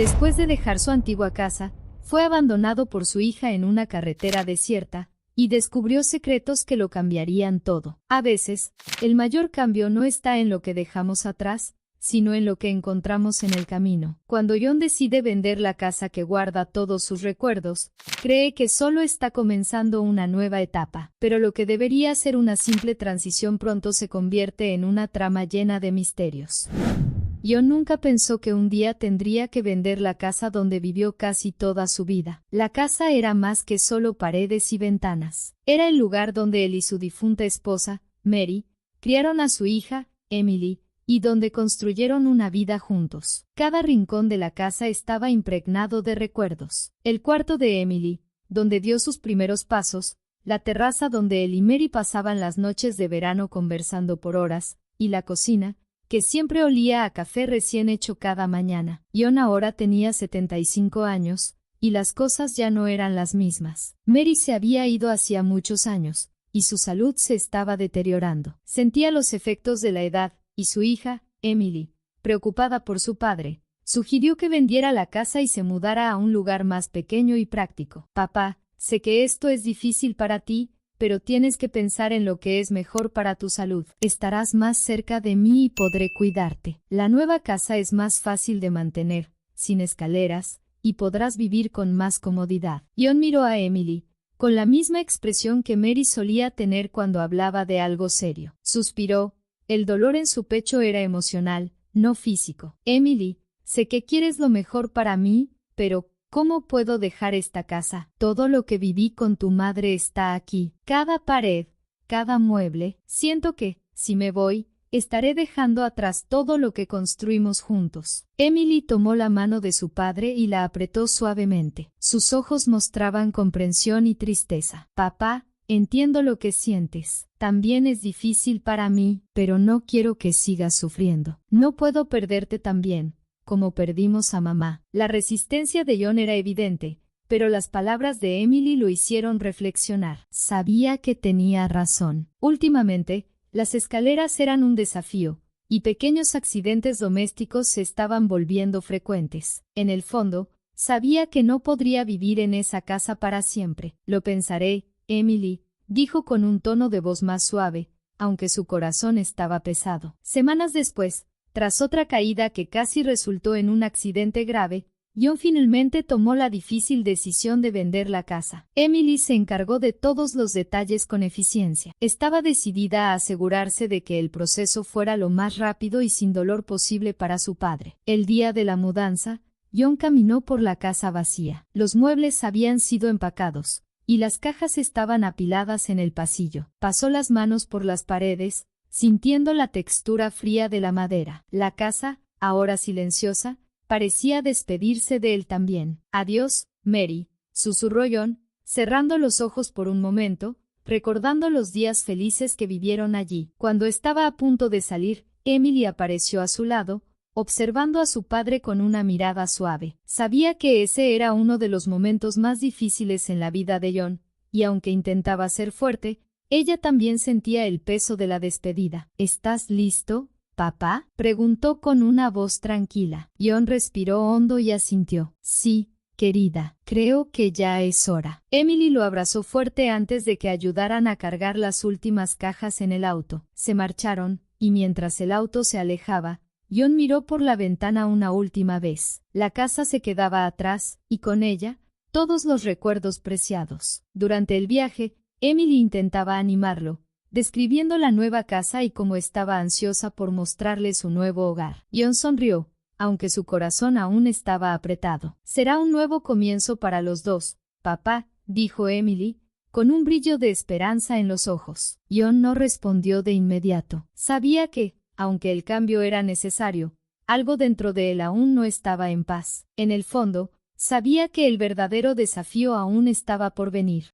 Después de dejar su antigua casa, fue abandonado por su hija en una carretera desierta, y descubrió secretos que lo cambiarían todo. A veces, el mayor cambio no está en lo que dejamos atrás, sino en lo que encontramos en el camino. Cuando John decide vender la casa que guarda todos sus recuerdos, cree que solo está comenzando una nueva etapa, pero lo que debería ser una simple transición pronto se convierte en una trama llena de misterios. John nunca pensó que un día tendría que vender la casa donde vivió casi toda su vida. La casa era más que solo paredes y ventanas. Era el lugar donde él y su difunta esposa, Mary, criaron a su hija, Emily, y donde construyeron una vida juntos. Cada rincón de la casa estaba impregnado de recuerdos. El cuarto de Emily, donde dio sus primeros pasos, la terraza donde él y Mary pasaban las noches de verano conversando por horas, y la cocina, que siempre olía a café recién hecho cada mañana. John ahora tenía 75 años, y las cosas ya no eran las mismas. Mary se había ido hacía muchos años, y su salud se estaba deteriorando. Sentía los efectos de la edad, y su hija, Emily, preocupada por su padre, sugirió que vendiera la casa y se mudara a un lugar más pequeño y práctico. Papá, sé que esto es difícil para ti, pero tienes que pensar en lo que es mejor para tu salud. Estarás más cerca de mí y podré cuidarte. La nueva casa es más fácil de mantener, sin escaleras, y podrás vivir con más comodidad. John miró a Emily, con la misma expresión que Mary solía tener cuando hablaba de algo serio. Suspiró. El dolor en su pecho era emocional, no físico. Emily, sé que quieres lo mejor para mí, pero ¿cómo puedo dejar esta casa? Todo lo que viví con tu madre está aquí. Cada pared, cada mueble. Siento que, si me voy, estaré dejando atrás todo lo que construimos juntos. Emily tomó la mano de su padre y la apretó suavemente. Sus ojos mostraban comprensión y tristeza. Papá, entiendo lo que sientes. También es difícil para mí, pero no quiero que sigas sufriendo. No puedo perderte también, como perdimos a mamá. La resistencia de John era evidente, pero las palabras de Emily lo hicieron reflexionar. Sabía que tenía razón. Últimamente, las escaleras eran un desafío, y pequeños accidentes domésticos se estaban volviendo frecuentes. En el fondo, sabía que no podría vivir en esa casa para siempre. Lo pensaré, Emily, dijo con un tono de voz más suave, aunque su corazón estaba pesado. Semanas después, tras otra caída que casi resultó en un accidente grave, John finalmente tomó la difícil decisión de vender la casa. Emily se encargó de todos los detalles con eficiencia. Estaba decidida a asegurarse de que el proceso fuera lo más rápido y sin dolor posible para su padre. El día de la mudanza, John caminó por la casa vacía. Los muebles habían sido empacados, y las cajas estaban apiladas en el pasillo. Pasó las manos por las paredes, sintiendo la textura fría de la madera. La casa, ahora silenciosa, parecía despedirse de él también. Adiós, Mary, susurró John, cerrando los ojos por un momento, recordando los días felices que vivieron allí. Cuando estaba a punto de salir, Emily apareció a su lado, observando a su padre con una mirada suave. Sabía que ese era uno de los momentos más difíciles en la vida de John, y aunque intentaba ser fuerte, ella también sentía el peso de la despedida. ¿Estás listo, papá?, preguntó con una voz tranquila. John respiró hondo y asintió. Sí, querida, creo que ya es hora. Emily lo abrazó fuerte antes de que ayudaran a cargar las últimas cajas en el auto. Se marcharon, y mientras el auto se alejaba, John miró por la ventana una última vez. La casa se quedaba atrás, y con ella, todos los recuerdos preciados. Durante el viaje, Emily intentaba animarlo, describiendo la nueva casa y cómo estaba ansiosa por mostrarle su nuevo hogar. John sonrió, aunque su corazón aún estaba apretado. Será un nuevo comienzo para los dos, papá, dijo Emily, con un brillo de esperanza en los ojos. John no respondió de inmediato. Sabía que, aunque el cambio era necesario, algo dentro de él aún no estaba en paz. En el fondo, sabía que el verdadero desafío aún estaba por venir.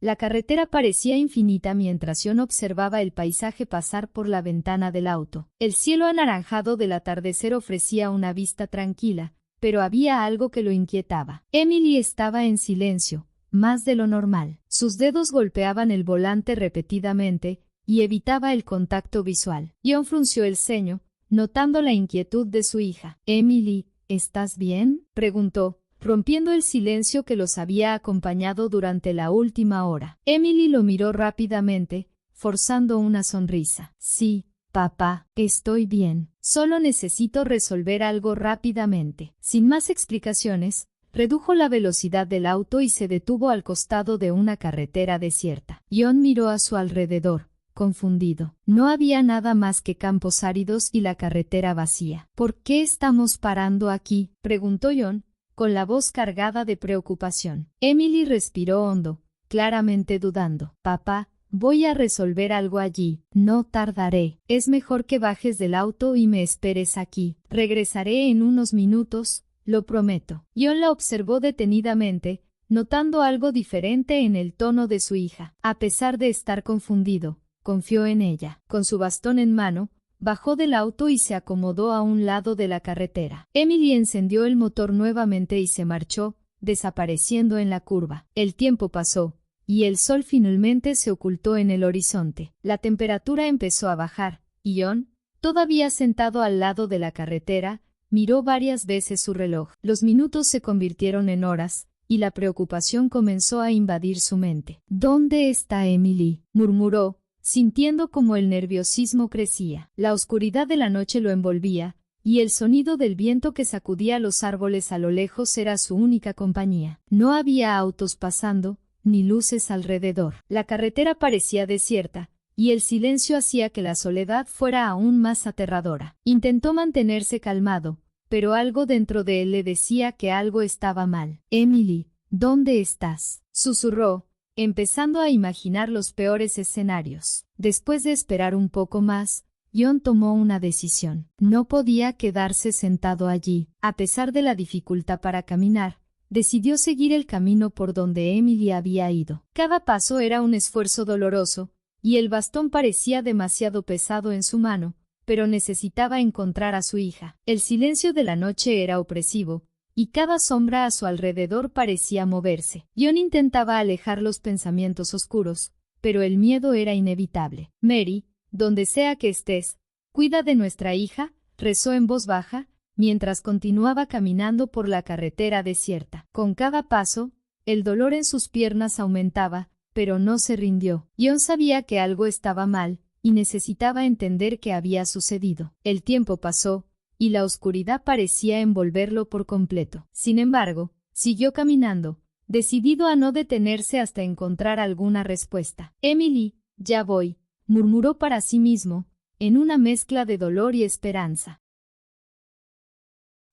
La carretera parecía infinita mientras John observaba el paisaje pasar por la ventana del auto. El cielo anaranjado del atardecer ofrecía una vista tranquila, pero había algo que lo inquietaba. Emily estaba en silencio, más de lo normal. Sus dedos golpeaban el volante repetidamente, y evitaba el contacto visual. John frunció el ceño, notando la inquietud de su hija. «Emily, ¿estás bien?», preguntó, rompiendo el silencio que los había acompañado durante la última hora. Emily lo miró rápidamente, forzando una sonrisa. «Sí, papá, estoy bien. Solo necesito resolver algo rápidamente». Sin más explicaciones, redujo la velocidad del auto y se detuvo al costado de una carretera desierta. John miró a su alrededor, confundido. No había nada más que campos áridos y la carretera vacía. «¿Por qué estamos parando aquí?», preguntó John, con la voz cargada de preocupación. Emily respiró hondo, claramente dudando. «Papá, voy a resolver algo allí. No tardaré. Es mejor que bajes del auto y me esperes aquí. Regresaré en unos minutos, lo prometo». John la observó detenidamente, notando algo diferente en el tono de su hija. A pesar de estar confundido, confió en ella. Con su bastón en mano, bajó del auto y se acomodó a un lado de la carretera. Emily encendió el motor nuevamente y se marchó, desapareciendo en la curva. El tiempo pasó, y el sol finalmente se ocultó en el horizonte. La temperatura empezó a bajar, y John, todavía sentado al lado de la carretera, miró varias veces su reloj. Los minutos se convirtieron en horas, y la preocupación comenzó a invadir su mente. «¿Dónde está Emily?», murmuró, sintiendo como el nerviosismo crecía. La oscuridad de la noche lo envolvía, y el sonido del viento que sacudía los árboles a lo lejos era su única compañía. No había autos pasando, ni luces alrededor. La carretera parecía desierta, y el silencio hacía que la soledad fuera aún más aterradora. Intentó mantenerse calmado, pero algo dentro de él le decía que algo estaba mal. «Emily, ¿dónde estás?», susurró, empezando a imaginar los peores escenarios. Después de esperar un poco más, John tomó una decisión. No podía quedarse sentado allí. A pesar de la dificultad para caminar, decidió seguir el camino por donde Emily había ido. Cada paso era un esfuerzo doloroso, y el bastón parecía demasiado pesado en su mano, pero necesitaba encontrar a su hija. El silencio de la noche era opresivo, y cada sombra a su alrededor parecía moverse. John intentaba alejar los pensamientos oscuros, pero el miedo era inevitable. «Mary, donde sea que estés, cuida de nuestra hija», rezó en voz baja, mientras continuaba caminando por la carretera desierta. Con cada paso, el dolor en sus piernas aumentaba, pero no se rindió. John sabía que algo estaba mal, y necesitaba entender qué había sucedido. El tiempo pasó, y la oscuridad parecía envolverlo por completo. Sin embargo, siguió caminando, decidido a no detenerse hasta encontrar alguna respuesta. «Emily, ya voy», murmuró para sí mismo, en una mezcla de dolor y esperanza.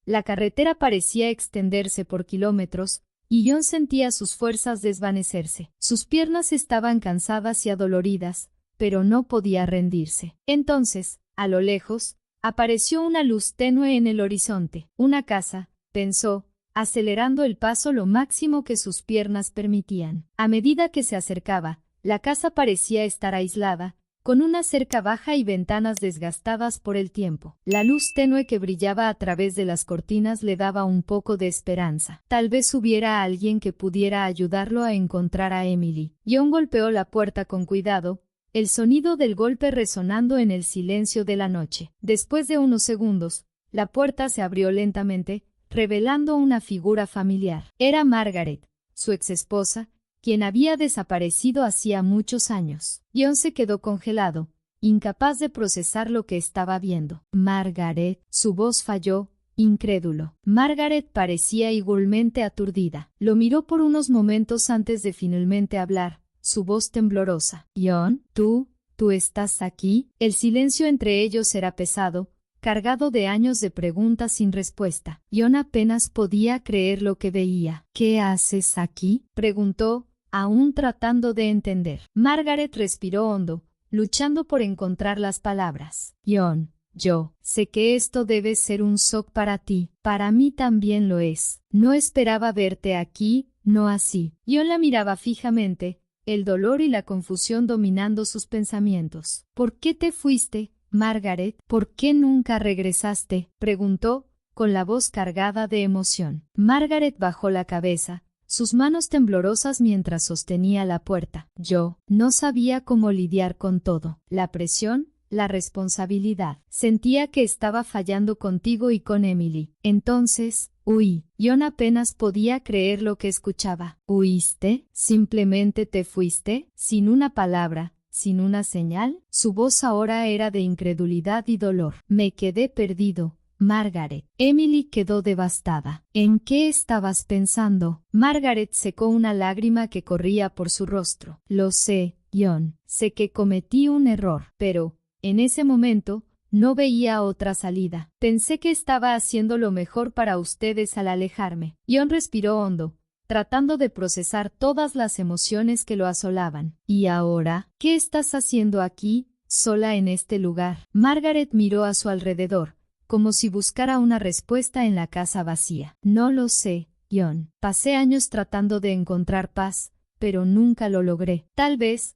La carretera parecía extenderse por kilómetros, y John sentía sus fuerzas desvanecerse. Sus piernas estaban cansadas y adoloridas, pero no podía rendirse. Entonces, a lo lejos, apareció una luz tenue en el horizonte. «Una casa», pensó, acelerando el paso lo máximo que sus piernas permitían. A medida que se acercaba, la casa parecía estar aislada, con una cerca baja y ventanas desgastadas por el tiempo. La luz tenue que brillaba a través de las cortinas le daba un poco de esperanza. Tal vez hubiera alguien que pudiera ayudarlo a encontrar a Emily. John golpeó la puerta con cuidado, el sonido del golpe resonando en el silencio de la noche. Después de unos segundos, la puerta se abrió lentamente, revelando una figura familiar. Era Margaret, su exesposa, quien había desaparecido hacía muchos años. John se quedó congelado, incapaz de procesar lo que estaba viendo. «Margaret», su voz falló, incrédulo. Margaret parecía igualmente aturdida. Lo miró por unos momentos antes de finalmente hablar, su voz temblorosa. «John, ¿tú estás aquí?». El silencio entre ellos era pesado, cargado de años de preguntas sin respuesta. John apenas podía creer lo que veía. «¿Qué haces aquí?», preguntó, aún tratando de entender. Margaret respiró hondo, luchando por encontrar las palabras. «John, yo sé que esto debe ser un shock para ti. Para mí también lo es. No esperaba verte aquí, no así». John la miraba fijamente, el dolor y la confusión dominando sus pensamientos. «¿Por qué te fuiste, Margaret? ¿Por qué nunca regresaste?», preguntó, con la voz cargada de emoción. Margaret bajó la cabeza, sus manos temblorosas mientras sostenía la puerta. «Yo no sabía cómo lidiar con todo. La presión, la responsabilidad. Sentía que estaba fallando contigo y con Emily. Entonces, huí. John apenas podía creer lo que escuchaba. ¿Huiste? ¿Simplemente te fuiste? Sin una palabra, sin una señal. Su voz ahora era de incredulidad y dolor. Me quedé perdido, Margaret. Emily quedó devastada. ¿En qué estabas pensando? Margaret secó una lágrima que corría por su rostro. Lo sé, John. Sé que cometí un error, pero, en ese momento, no veía otra salida. Pensé que estaba haciendo lo mejor para ustedes al alejarme. John respiró hondo, tratando de procesar todas las emociones que lo asolaban. ¿Y ahora? ¿Qué estás haciendo aquí, sola en este lugar? Margaret miró a su alrededor, como si buscara una respuesta en la casa vacía. No lo sé, John. Pasé años tratando de encontrar paz, pero nunca lo logré. Tal vez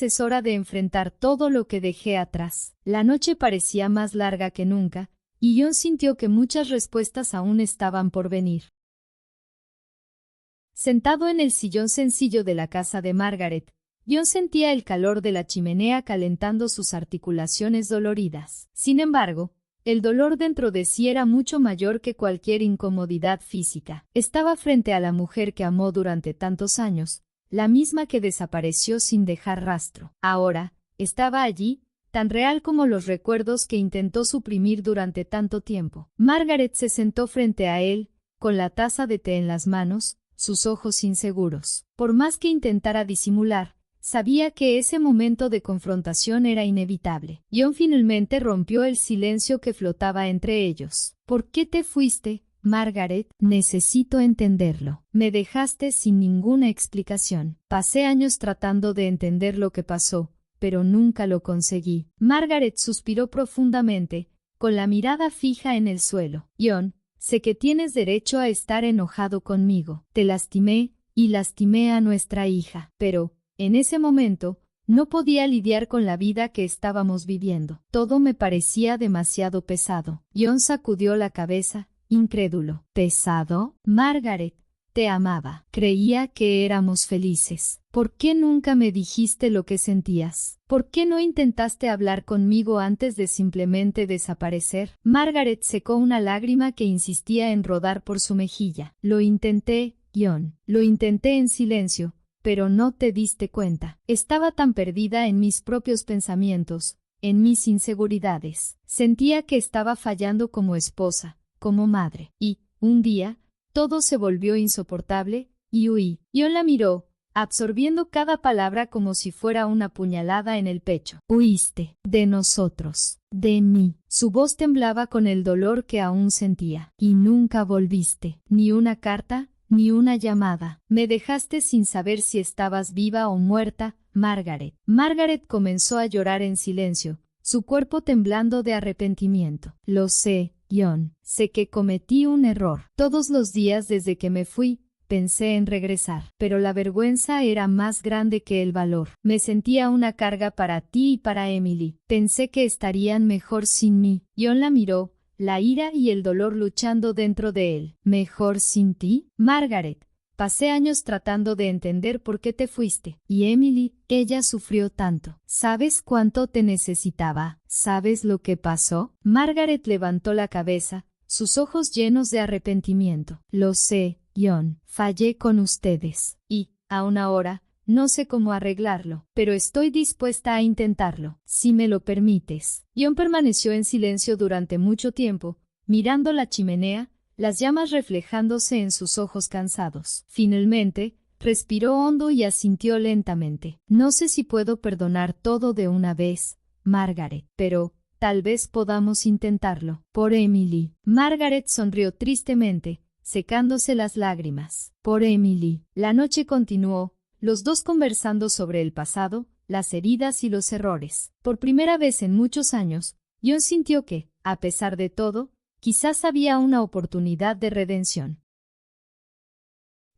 es hora de enfrentar todo lo que dejé atrás. La noche parecía más larga que nunca, y John sintió que muchas respuestas aún estaban por venir. Sentado en el sillón sencillo de la casa de Margaret, John sentía el calor de la chimenea calentando sus articulaciones doloridas. Sin embargo, el dolor dentro de sí era mucho mayor que cualquier incomodidad física. Estaba frente a la mujer que amó durante tantos años, la misma que desapareció sin dejar rastro. Ahora, estaba allí, tan real como los recuerdos que intentó suprimir durante tanto tiempo. Margaret se sentó frente a él, con la taza de té en las manos, sus ojos inseguros. Por más que intentara disimular, sabía que ese momento de confrontación era inevitable. John finalmente rompió el silencio que flotaba entre ellos. ¿Por qué te fuiste, Margaret? Necesito entenderlo. Me dejaste sin ninguna explicación. Pasé años tratando de entender lo que pasó, pero nunca lo conseguí. Margaret suspiró profundamente, con la mirada fija en el suelo. John, sé que tienes derecho a estar enojado conmigo. Te lastimé, y lastimé a nuestra hija. Pero, en ese momento, no podía lidiar con la vida que estábamos viviendo. Todo me parecía demasiado pesado. John sacudió la cabeza, incrédulo. ¿Pesado? Margaret, te amaba. Creía que éramos felices. ¿Por qué nunca me dijiste lo que sentías? ¿Por qué no intentaste hablar conmigo antes de simplemente desaparecer? Margaret secó una lágrima que insistía en rodar por su mejilla. Lo intenté, John. Lo intenté en silencio, pero no te diste cuenta. Estaba tan perdida en mis propios pensamientos, en mis inseguridades. Sentía que estaba fallando como esposa, como madre. Y, un día, todo se volvió insoportable, y huí. John la miró, absorbiendo cada palabra como si fuera una puñalada en el pecho. Huiste, de nosotros, de mí. Su voz temblaba con el dolor que aún sentía. Y nunca volviste. Ni una carta, ni una llamada. Me dejaste sin saber si estabas viva o muerta, Margaret. Margaret comenzó a llorar en silencio, su cuerpo temblando de arrepentimiento. Lo sé, John. Sé que cometí un error. Todos los días desde que me fui, pensé en regresar. Pero la vergüenza era más grande que el valor. Me sentía una carga para ti y para Emily. Pensé que estarían mejor sin mí. John la miró, la ira y el dolor luchando dentro de él. ¿Mejor sin ti? Margaret, pasé años tratando de entender por qué te fuiste. Y Emily, ella sufrió tanto. ¿Sabes cuánto te necesitaba? ¿Sabes lo que pasó? Margaret levantó la cabeza, sus ojos llenos de arrepentimiento. Lo sé, John. Fallé con ustedes. Y, aún ahora, no sé cómo arreglarlo, pero estoy dispuesta a intentarlo, si me lo permites. John permaneció en silencio durante mucho tiempo, mirando la chimenea, las llamas reflejándose en sus ojos cansados. Finalmente, respiró hondo y asintió lentamente. No sé si puedo perdonar todo de una vez, Margaret, pero tal vez podamos intentarlo. Por Emily. Margaret sonrió tristemente, secándose las lágrimas. Por Emily. La noche continuó, los dos conversando sobre el pasado, las heridas y los errores. Por primera vez en muchos años, John sintió que, a pesar de todo, quizás había una oportunidad de redención.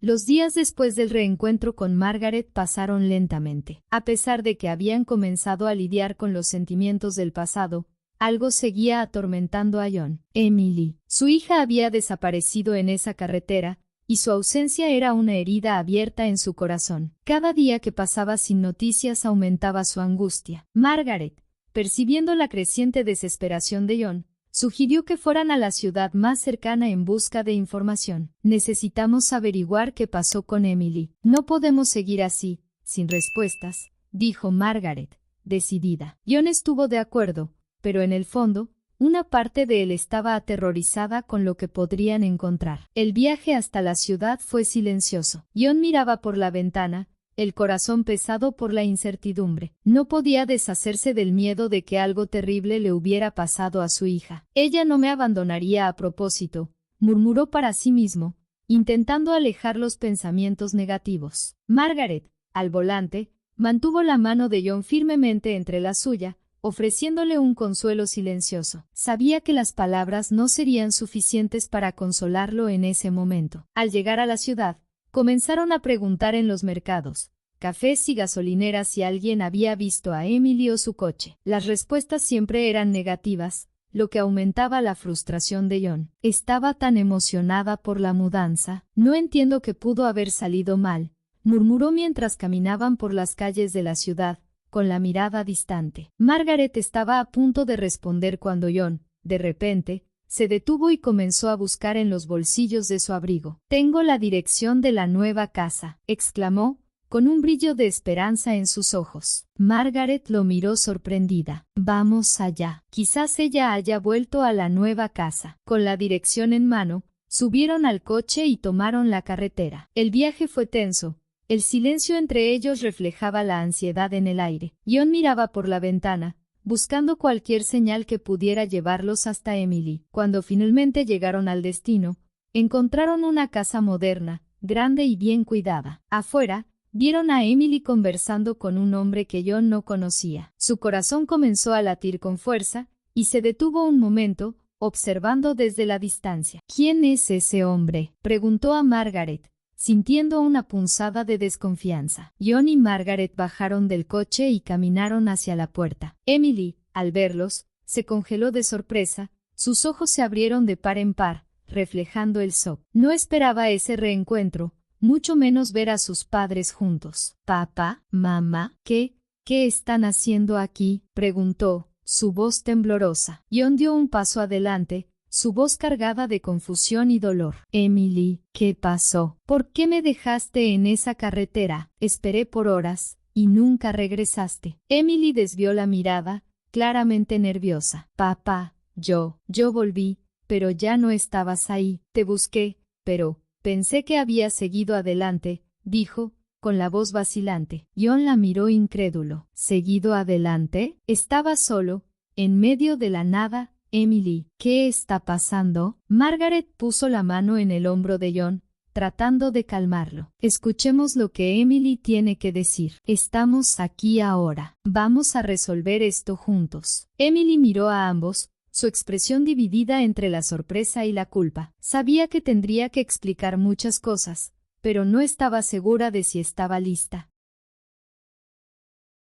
Los días después del reencuentro con Margaret pasaron lentamente. A pesar de que habían comenzado a lidiar con los sentimientos del pasado, algo seguía atormentando a John. Emily. Su hija había desaparecido en esa carretera, y su ausencia era una herida abierta en su corazón. Cada día que pasaba sin noticias aumentaba su angustia. Margaret, percibiendo la creciente desesperación de John, sugirió que fueran a la ciudad más cercana en busca de información. Necesitamos averiguar qué pasó con Emily. No podemos seguir así, sin respuestas, dijo Margaret, decidida. John estuvo de acuerdo, pero en el fondo, una parte de él estaba aterrorizada con lo que podrían encontrar. El viaje hasta la ciudad fue silencioso. John miraba por la ventana, el corazón pesado por la incertidumbre. No podía deshacerse del miedo de que algo terrible le hubiera pasado a su hija. Ella no me abandonaría a propósito, murmuró para sí mismo, intentando alejar los pensamientos negativos. Margaret, al volante, mantuvo la mano de John firmemente entre la suya, ofreciéndole un consuelo silencioso. Sabía que las palabras no serían suficientes para consolarlo en ese momento. Al llegar a la ciudad, comenzaron a preguntar en los mercados, cafés y gasolineras si alguien había visto a Emily o su coche. Las respuestas siempre eran negativas, lo que aumentaba la frustración de John. Estaba tan emocionada por la mudanza. No entiendo qué pudo haber salido mal, murmuró mientras caminaban por las calles de la ciudad, con la mirada distante. Margaret estaba a punto de responder cuando John, de repente, se detuvo y comenzó a buscar en los bolsillos de su abrigo. «Tengo la dirección de la nueva casa», exclamó, con un brillo de esperanza en sus ojos. Margaret lo miró sorprendida. «Vamos allá». Quizás ella haya vuelto a la nueva casa. Con la dirección en mano, subieron al coche y tomaron la carretera. El viaje fue tenso. El silencio entre ellos reflejaba la ansiedad en el aire. John miraba por la ventana, buscando cualquier señal que pudiera llevarlos hasta Emily. Cuando finalmente llegaron al destino, encontraron una casa moderna, grande y bien cuidada. Afuera, vieron a Emily conversando con un hombre que John no conocía. Su corazón comenzó a latir con fuerza, y se detuvo un momento, observando desde la distancia. «¿Quién es ese hombre?», preguntó a Margaret, sintiendo una punzada de desconfianza. John y Margaret bajaron del coche y caminaron hacia la puerta. Emily, al verlos, se congeló de sorpresa, sus ojos se abrieron de par en par, reflejando el shock. No esperaba ese reencuentro, mucho menos ver a sus padres juntos. «Papá, mamá, ¿qué están haciendo aquí?», preguntó, su voz temblorosa. John dio un paso adelante, su voz cargada de confusión y dolor. «Emily, ¿qué pasó? ¿Por qué me dejaste en esa carretera? Esperé por horas, y nunca regresaste». Emily desvió la mirada, claramente nerviosa. «Papá, yo volví, pero ya no estabas ahí. Te busqué, pero pensé que habías seguido adelante», dijo, con la voz vacilante. John la miró incrédulo. «¿Seguido adelante?» Estaba solo, en medio de la nada. «Emily, ¿qué está pasando?». Margaret puso la mano en el hombro de John, tratando de calmarlo. «Escuchemos lo que Emily tiene que decir. Estamos aquí ahora. Vamos a resolver esto juntos». Emily miró a ambos, su expresión dividida entre la sorpresa y la culpa. Sabía que tendría que explicar muchas cosas, pero no estaba segura de si estaba lista.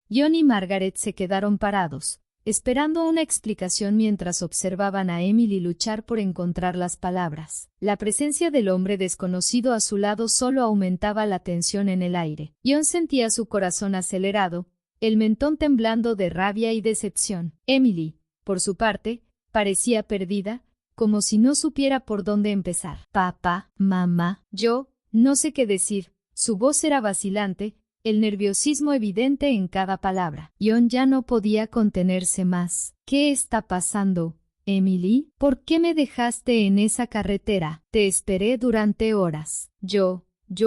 John y Margaret se quedaron parados, esperando una explicación mientras observaban a Emily luchar por encontrar las palabras. La presencia del hombre desconocido a su lado solo aumentaba la tensión en el aire. John sentía su corazón acelerado, el mentón temblando de rabia y decepción. Emily, por su parte, parecía perdida, como si no supiera por dónde empezar. «Papá, mamá, yo no sé qué decir». Su voz era vacilante, el nerviosismo evidente en cada palabra. John ya no podía contenerse más. «¿Qué está pasando, Emily? ¿Por qué me dejaste en esa carretera? Te esperé durante horas. Yo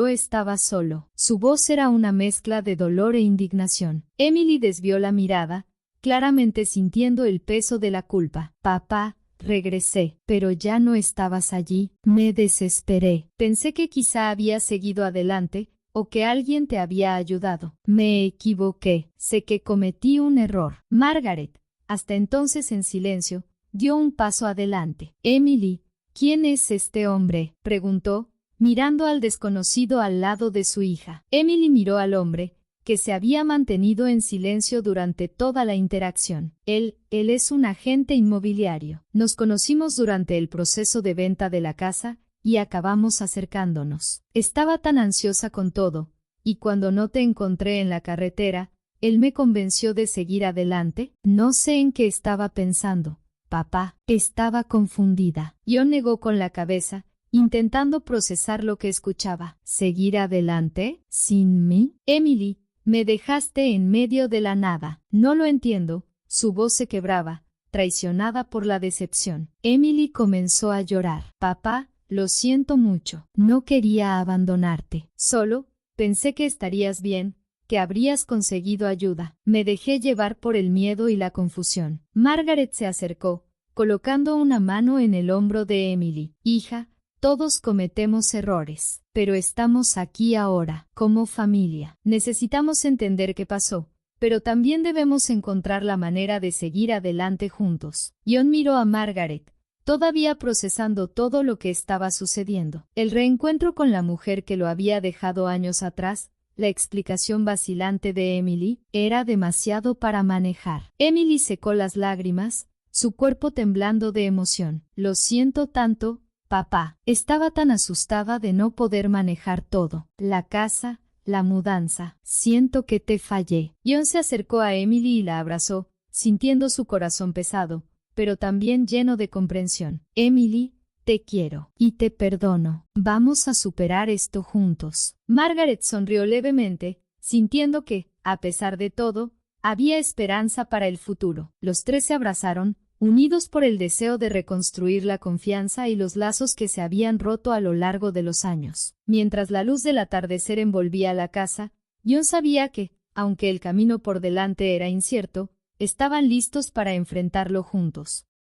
estaba solo». Su voz era una mezcla de dolor e indignación. Emily desvió la mirada, claramente sintiendo el peso de la culpa. «Papá, regresé, pero ya no estabas allí. Me desesperé. Pensé que quizá habías seguido adelante, o que alguien te había ayudado. Me equivoqué. Sé que cometí un error». Margaret, hasta entonces en silencio, dio un paso adelante. «Emily, ¿quién es este hombre?», preguntó, mirando al desconocido al lado de su hija. Emily miró al hombre, que se había mantenido en silencio durante toda la interacción. Él es un agente inmobiliario. Nos conocimos durante el proceso de venta de la casa, y acabamos acercándonos. Estaba tan ansiosa con todo, y cuando no te encontré en la carretera, Él me convenció de seguir adelante. No sé en qué estaba pensando. Papá, estaba confundida. John negó con la cabeza, intentando procesar lo que escuchaba. ¿Seguir adelante? ¿Sin mí? Emily, me dejaste en medio de la nada. No lo entiendo. Su voz se quebraba, traicionada por la decepción. Emily comenzó a llorar. Papá, lo siento mucho. No quería abandonarte. Solo, pensé que estarías bien, que habrías conseguido ayuda. Me dejé llevar por el miedo y la confusión. Margaret se acercó, colocando una mano en el hombro de Emily. Hija, todos cometemos errores, pero estamos aquí ahora, como familia. Necesitamos entender qué pasó, pero también debemos encontrar la manera de seguir adelante juntos. John miró a Margaret, todavía procesando todo lo que estaba sucediendo. El reencuentro con la mujer que lo había dejado años atrás, la explicación vacilante de Emily, era demasiado para manejar. Emily secó las lágrimas, su cuerpo temblando de emoción. Lo siento tanto, papá. Estaba tan asustada de no poder manejar todo. La casa, la mudanza. Siento que te fallé. John se acercó a Emily y la abrazó, sintiendo su corazón pesado, pero también lleno de comprensión. Emily, te quiero y te perdono. Vamos a superar esto juntos. Margaret sonrió levemente, sintiendo que, a pesar de todo, había esperanza para el futuro. Los tres se abrazaron, unidos por el deseo de reconstruir la confianza y los lazos que se habían roto a lo largo de los años. Mientras la luz del atardecer envolvía la casa, John sabía que, aunque el camino por delante era incierto, estaban listos para enfrentarlo juntos.